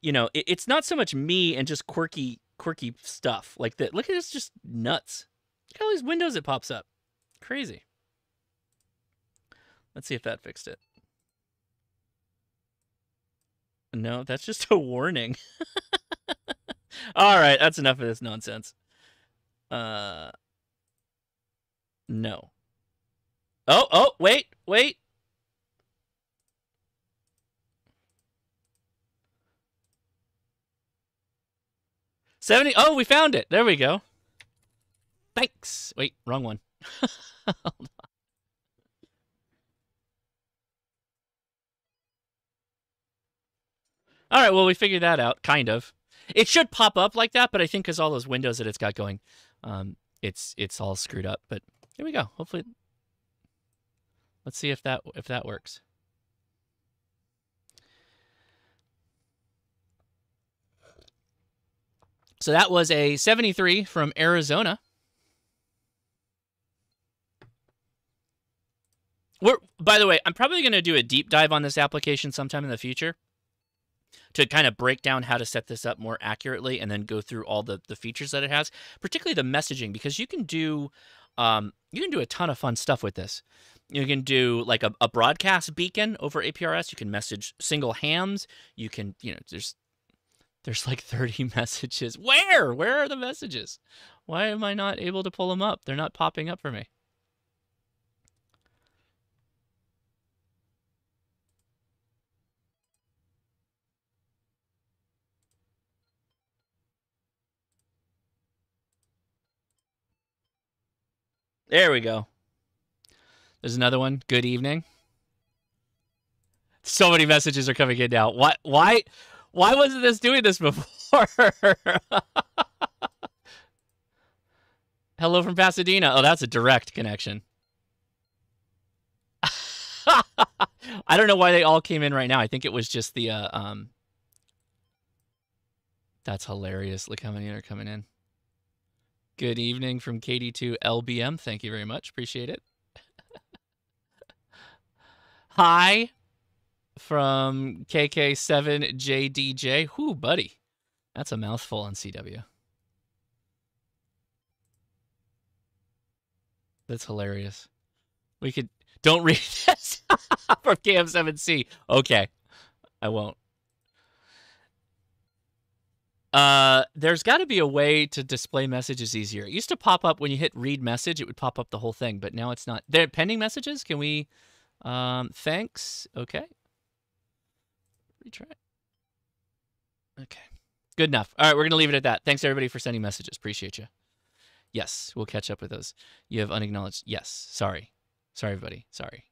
you know, it's not so much me and just quirky stuff like that. Look at this, just nuts. Look at all these windows it pops up. Crazy. Let's see if that fixed it. No, that's just a warning. All right, that's enough of this nonsense. No. Oh, wait. 70. Oh, we found it. There we go. Thanks. Wait, wrong one. Hold on. All right, well, we figured that out, kind of. It should pop up like that, but I think because all those windows that it's got going, it's all screwed up. But here we go. Hopefully, let's see if that works. So that was a 73 from Arizona. By the way, I'm probably going to do a deep dive on this application sometime in the future to kind of break down how to set this up more accurately and then go through all the features that it has, particularly the messaging, because you can do a ton of fun stuff with this. You can do like a broadcast beacon over APRS. You can message single hams. You can, there's like 30 messages. Where are the messages? Why am I not able to pull them up? They're not popping up for me. There we go. There's another one. Good evening. So many messages are coming in now. Why wasn't this doing this before? Hello from Pasadena. Oh, that's a direct connection. I don't know why they all came in right now. I think it was just the That's hilarious. Look how many are coming in. Good evening from KD2LBM. Thank you very much. Appreciate it. Hi from KK7JDJ. Whoo, buddy. That's a mouthful on CW. That's hilarious. We could... Don't read this from KM7C. Okay. I won't. There's got to be a way to display messages easier. It used to pop up when you hit read message, it would pop up the whole thing, but now it's not. They're pending messages. Can we, thanks. Okay. Retry. Okay. Good enough. All right, we're going to leave it at that. Thanks everybody for sending messages. Appreciate you. Yes, we'll catch up with those. You have unacknowledged. Yes. Sorry, everybody. Sorry.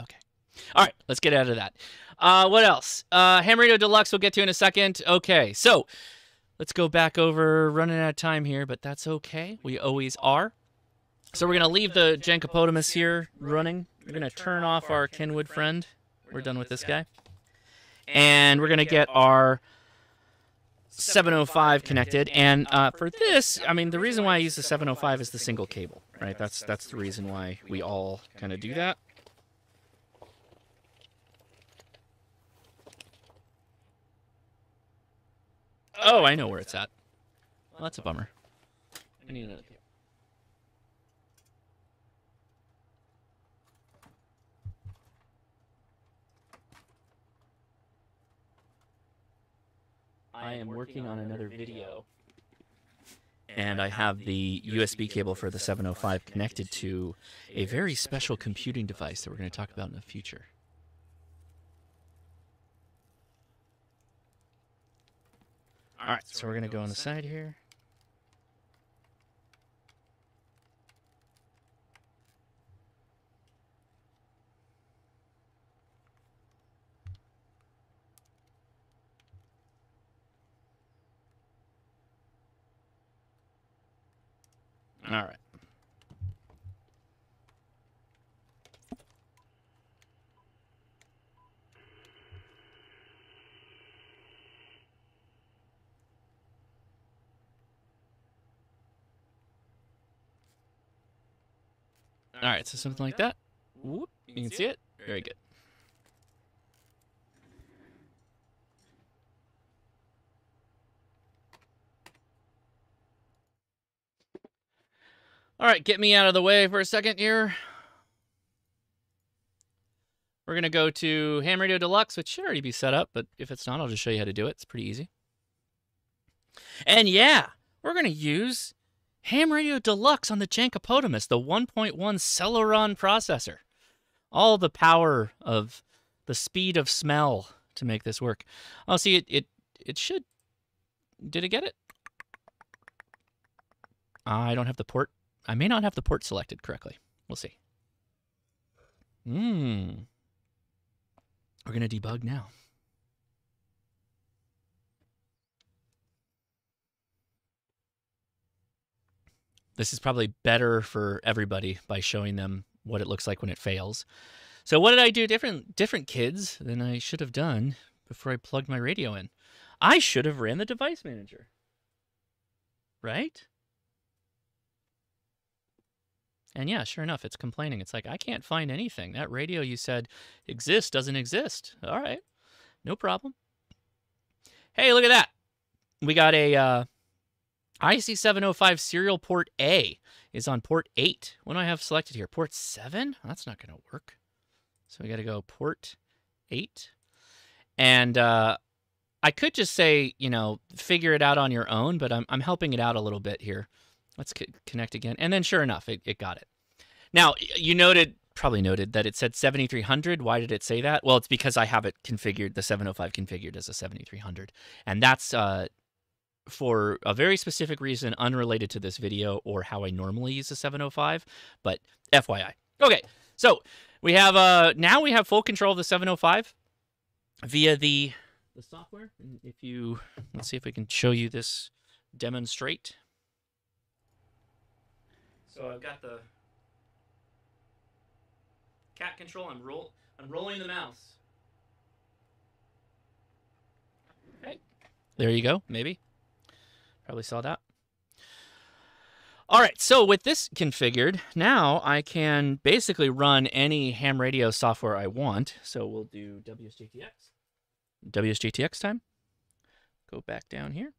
Okay. All right, let's get out of that. What else? Ham Radio Deluxe we'll get to in a second. Okay, so let's go back over. Running out of time here, but that's okay. We always are. So we're going to leave the Jankopotamus here running. We're going to turn off our Kenwood friend. We're done with this guy. And we're going to get our 705 connected. And for this, I mean, the reason why I use the 705 is the single cable, right? That's the reason why we all kind of do that. Oh, I know where it's at. Well, that's a bummer. I need another cable. I am working on another video, and I have the USB cable for the 705 connected to a very special computing device that we're going to talk about in the future. All right, so we're going to go on the side here. All right. All right, so something like that. Whoop, you can see it. Very good. All right, get me out of the way for a second here. We're going to go to Ham Radio Deluxe, which should already be set up, but if it's not, I'll just show you how to do it. It's pretty easy. And yeah, we're going to use Ham Radio Deluxe on the Jankopotamus, the 1.1 Celeron processor. All the power of the speed of smell to make this work. Oh, see, it should. Did it get it? I don't have the port. I may not have the port selected correctly. We'll see. We're going to debug now. This is probably better for everybody by showing them what it looks like when it fails. So what did I do different kids than I should have done before I plugged my radio in? I should have ran the device manager. Right? And yeah, sure enough, it's complaining. It's like, I can't find anything. That radio you said exists doesn't exist. All right, no problem. Hey, look at that. We got a IC705 serial port A is on port 8. What do I have selected here? Port 7? That's not going to work. So we got to go port 8. And I could just say, you know, figure it out on your own, but I'm helping it out a little bit here. Let's connect again. And then sure enough, it got it. Now, you probably noted that it said 7300. Why did it say that? Well, it's because I have it configured, the 705 configured as a 7300. And that's for a very specific reason unrelated to this video or how I normally use the 705, but FYI. Okay, so we have now we have full control of the 705 via the software. And if you, let's see if we can show you this demonstrate. So I've got the cat control. I'm rolling the mouse. Okay, there you go. Maybe probably saw that. All right, so with this configured, now I can basically run any ham radio software I want. So we'll do WSJTX. WSJTX time. Go back down here.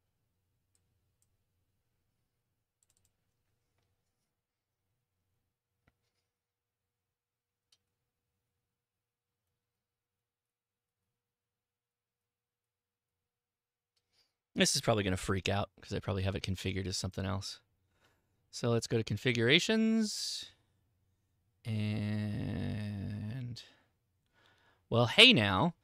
This is probably going to freak out because I probably have it configured as something else. So let's go to configurations. And, well, hey now,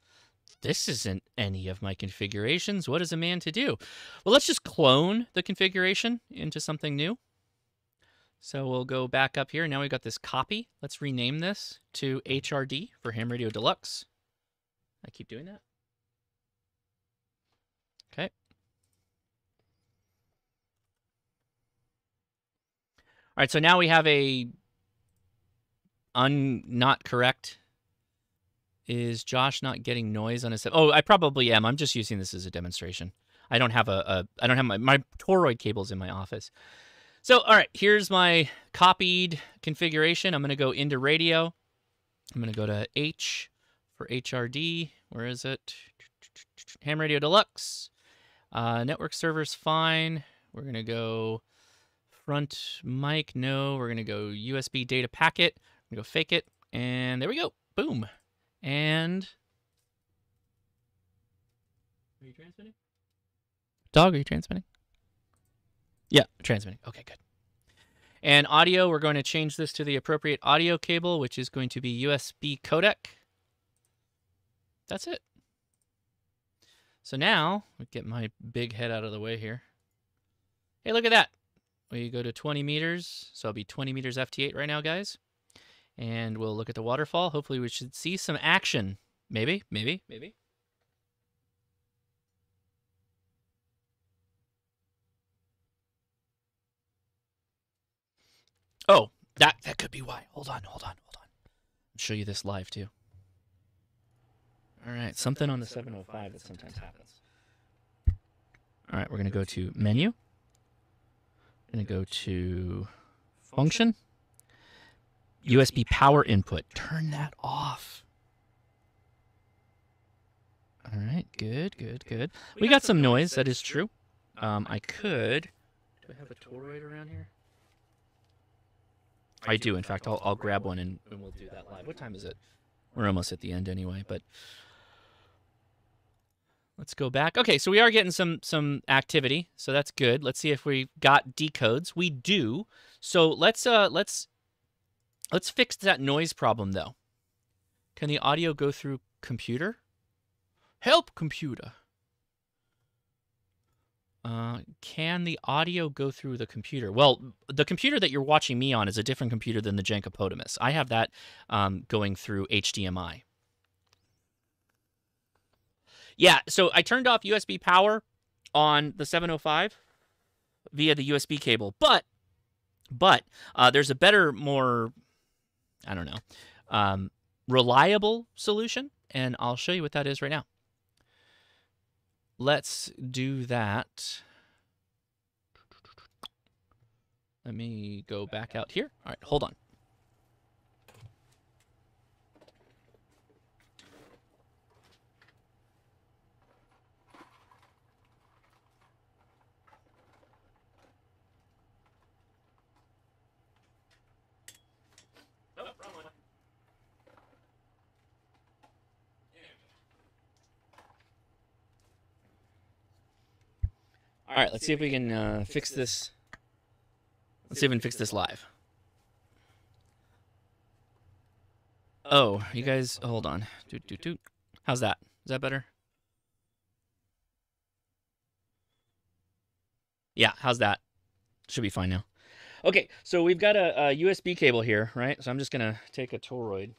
this isn't any of my configurations. What is a man to do? Well, let's just clone the configuration into something new. So we'll go back up here. Now we've got this copy. Let's rename this to HRD for Ham Radio Deluxe. I keep doing that. Okay. All right, so now we have a not correct. Is Josh not getting noise on his? Oh, I probably am. I'm just using this as a demonstration. I don't have I don't have my toroid cables in my office. So, all right, here's my copied configuration. I'm going to go into radio. I'm going to go to H for HRD. Where is it? Ham Radio Deluxe. Network server's fine. We're going to go front mic. No, we're going to go USB data packet. I'm going to go fake it. And there we go. Boom. And are you transmitting? Dog, are you transmitting? Yeah, transmitting. Okay, good. And audio, we're going to change this to the appropriate audio cable, which is going to be USB codec. That's it. So now, we get my big head out of the way here. Hey, look at that. We go to 20 meters, so I'll be 20 meters FT8 right now, guys. And we'll look at the waterfall. Hopefully we should see some action. Maybe. Oh, that could be why. Hold on. I'll show you this live, too. All right, something on the 705 that sometimes happens. All right, we're going to go to menu. We're going to go to function. USB power input. Turn that off. All right, good. We got some noise, that is true. I could... Do I have a toroid around here? I do. In fact, I'll grab one and we'll do that live. What time is it? We're almost at the end anyway, but... Let's go back. Okay, so we are getting some activity, so that's good. Let's see if we got decodes. We do. So let's fix that noise problem though. Can the audio go through computer? Help, computer. Can the audio go through the computer? Well, the computer that you're watching me on is a different computer than the Jenkapotamus. I have that going through HDMI. Yeah, so I turned off USB power on the 705 via the USB cable, but there's a better, more, I don't know, reliable solution, and I'll show you what that is right now. Let's do that. Let me go back out here. All right, hold on. All right, let's see if we can fix this. Let's see if we can fix this live. Oh, you guys, hold on. How's that? Is that better? Yeah, how's that? Should be fine now. Okay, so we've got a USB cable here, right? So I'm just going to take a toroid.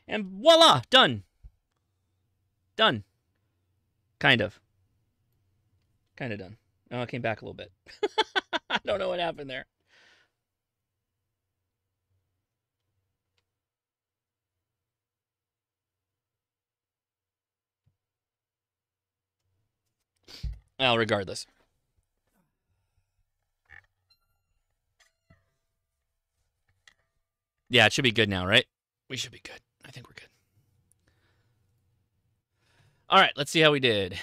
And voila, done. Done. Kind of done. Oh, it came back a little bit. I don't know what happened there. Well, regardless. Yeah, it should be good now, right? We should be good. I think we're good. All right, let's see how we did.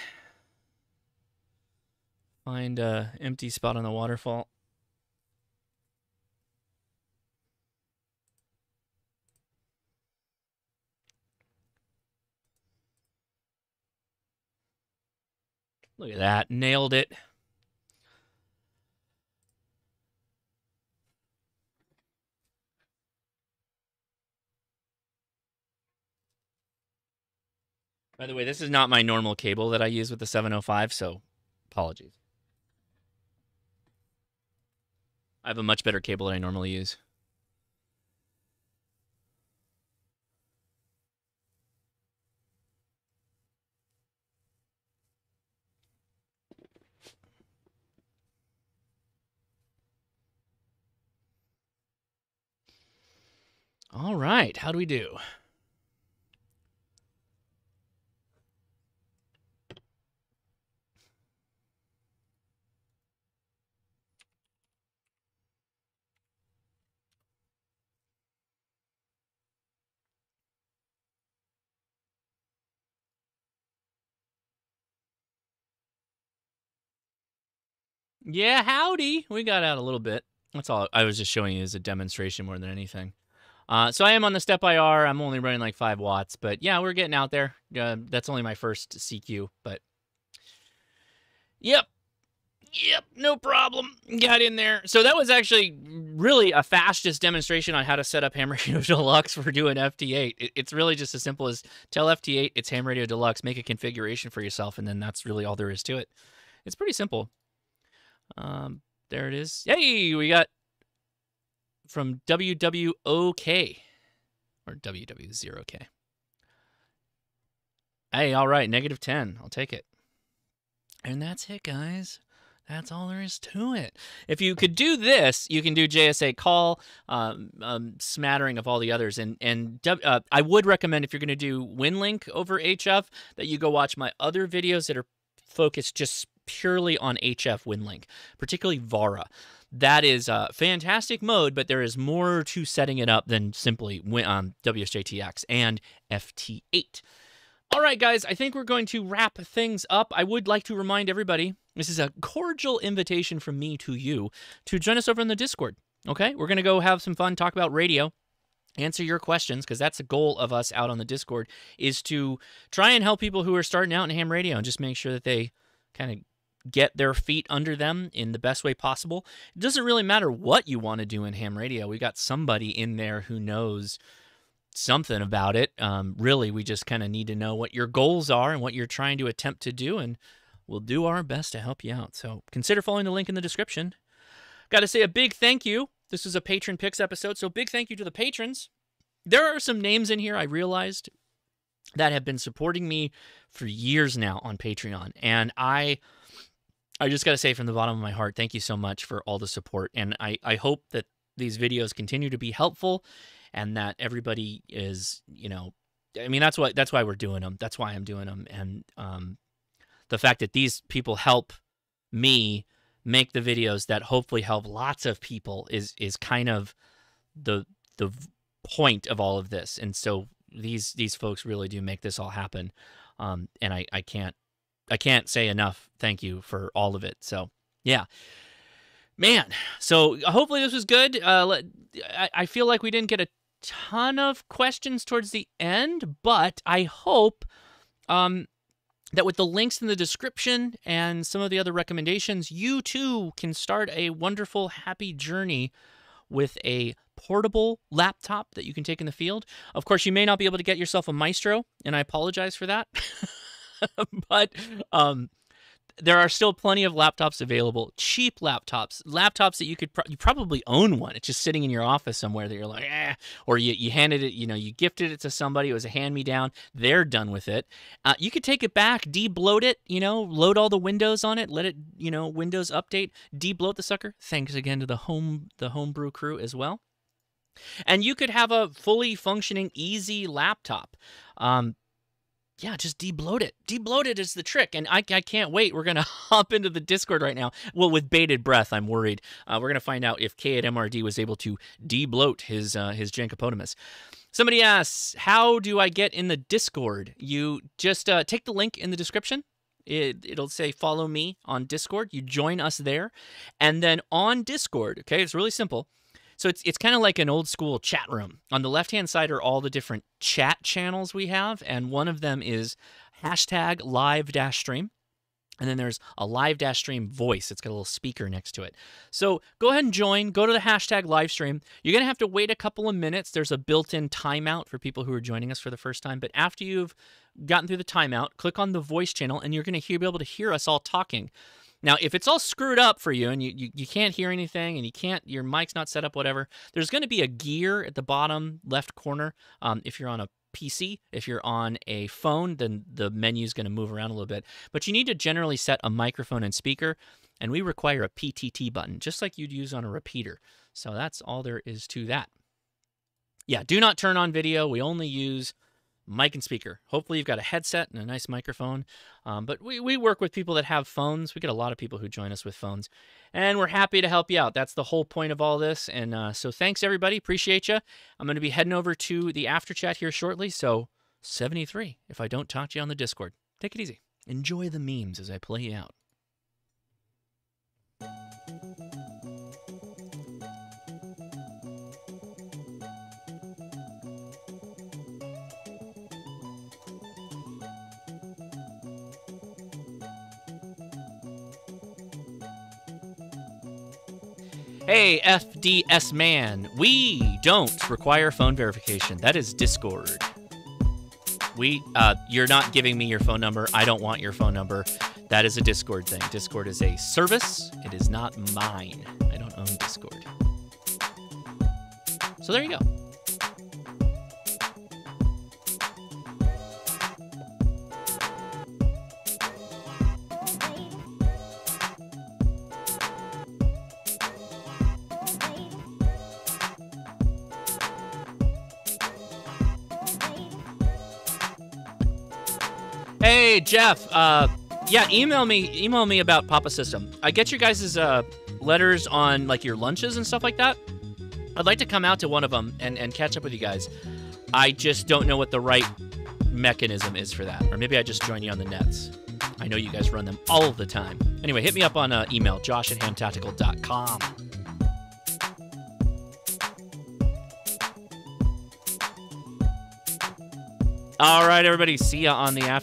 Find an empty spot on the waterfall. Look at that. Nailed it. By the way, this is not my normal cable that I use with the 705, so apologies. I have a much better cable than I normally use. All right, how do we do? Yeah, howdy. We got out a little bit. That's all. I was just showing you as a demonstration more than anything. So I am on the Step IR. I'm only running like 5 watts, but yeah, we're getting out there. That's only my first CQ, but yep, no problem. Got in there. So that was actually really a fastest demonstration on how to set up Ham Radio Deluxe for doing FT8. It's really just as simple as tell FT8 it's Ham Radio Deluxe, make a configuration for yourself, and then that's really all there is to it. It's pretty simple. There it is. Hey, we got from WWOK or WW0K. Hey, all right, -10. I'll take it. And that's it, guys. That's all there is to it. If you could do this, you can do JSA call, smattering of all the others. And I would recommend if you're going to do WinLink over HF that you go watch my other videos that are focused just purely on HF WinLink, particularly VARA. That is a fantastic mode, but there is more to setting it up than simply WSJTX and FT8. All right, guys, I think we're going to wrap things up. I would like to remind everybody, this is a cordial invitation from me to you to join us over in the Discord, okay? We're going to go have some fun, talk about radio, answer your questions, because that's the goal of us out on the Discord, is to try and help people who are starting out in ham radio and just make sure that they kind of get their feet under them in the best way possible. It doesn't really matter what you want to do in ham radio. We got somebody in there who knows something about it. Really, we just kind of need to know what your goals are and what you're trying to attempt to do, and we'll do our best to help you out. So consider following the link in the description. Got to say a big thank you. This is a Patron Picks episode, so big thank you to the patrons. There are some names in here I realized that have been supporting me for years now on Patreon, and I just got to say from the bottom of my heart, thank you so much for all the support, and I hope that these videos continue to be helpful and that everybody is, you know, I mean, that's why we're doing them. That's why I'm doing them. And the fact that these people help me make the videos that hopefully help lots of people is kind of the point of all of this. And so these folks really do make this all happen. And I can't say enough thank you for all of it. So yeah. Man, so hopefully this was good. I feel like we didn't get a ton of questions towards the end, but I hope that with the links in the description and some of the other recommendations, you too can start a wonderful, happy journey with a portable laptop that you can take in the field. Of course, you may not be able to get yourself a Maestro, and I apologize for that. But there are still plenty of laptops available, cheap laptops that you could you probably own one. It's just sitting in your office somewhere that you're like, or you handed it, you know, you gifted it to somebody. It was a hand-me-down. They're done with it. You could take it back, de-bloat it, you know, load all the Windows on it, let it, you know, Windows update, de-bloat the sucker. Thanks again to the homebrew crew as well. And you could have a fully functioning, easy laptop. Yeah, just de-bloat it. De-bloat it is the trick, and I can't wait. We're going to hop into the Discord right now. Well, with bated breath, I'm worried. We're going to find out if K at MRD was able to de-bloat his Jankopotamus. Somebody asks, how do I get in the Discord? You just take the link in the description. It'll say follow me on Discord. You join us there, and then on Discord, okay, it's really simple. So it's kind of like an old school chat room. On the left-hand side are all the different chat channels we have, and one of them is #live-stream. And then there's a live-stream voice. It's got a little speaker next to it. So go ahead and join. Go to the #livestream. You're going to have to wait a couple of minutes. There's a built-in timeout for people who are joining us for the first time. But after you've gotten through the timeout, click on the voice channel, and you're going to be able to hear us all talking. Now, if it's all screwed up for you and you can't hear anything and your mic's not set up, whatever, there's going to be a gear at the bottom left corner. If you're on a PC, if you're on a phone, then the menu is going to move around a little bit. But you need to generally set a microphone and speaker, and we require a PTT button, just like you'd use on a repeater. So that's all there is to that. Yeah, do not turn on video. We only use mic and speaker. Hopefully you've got a headset and a nice microphone. But we work with people that have phones. We get a lot of people who join us with phones. And we're happy to help you out. That's the whole point of all this. And so thanks, everybody. Appreciate you. I'm going to be heading over to the after chat here shortly. So 73 if I don't talk to you on the Discord. Take it easy. Enjoy the memes as I play you out. Hey, FDS man, we don't require phone verification. That is Discord. You're not giving me your phone number. I don't want your phone number. That is a Discord thing. Discord is a service. It is not mine. I don't own Discord. So there you go. Hey, Jeff. Yeah, email me about Papa System. I get your guys' letters on like your lunches and stuff like that. I'd like to come out to one of them and catch up with you guys. I just don't know what the right mechanism is for that. Or maybe I just join you on the nets. I know you guys run them all the time. Anyway, hit me up on email, josh@hamtactical.com. All right, everybody. See ya on the after.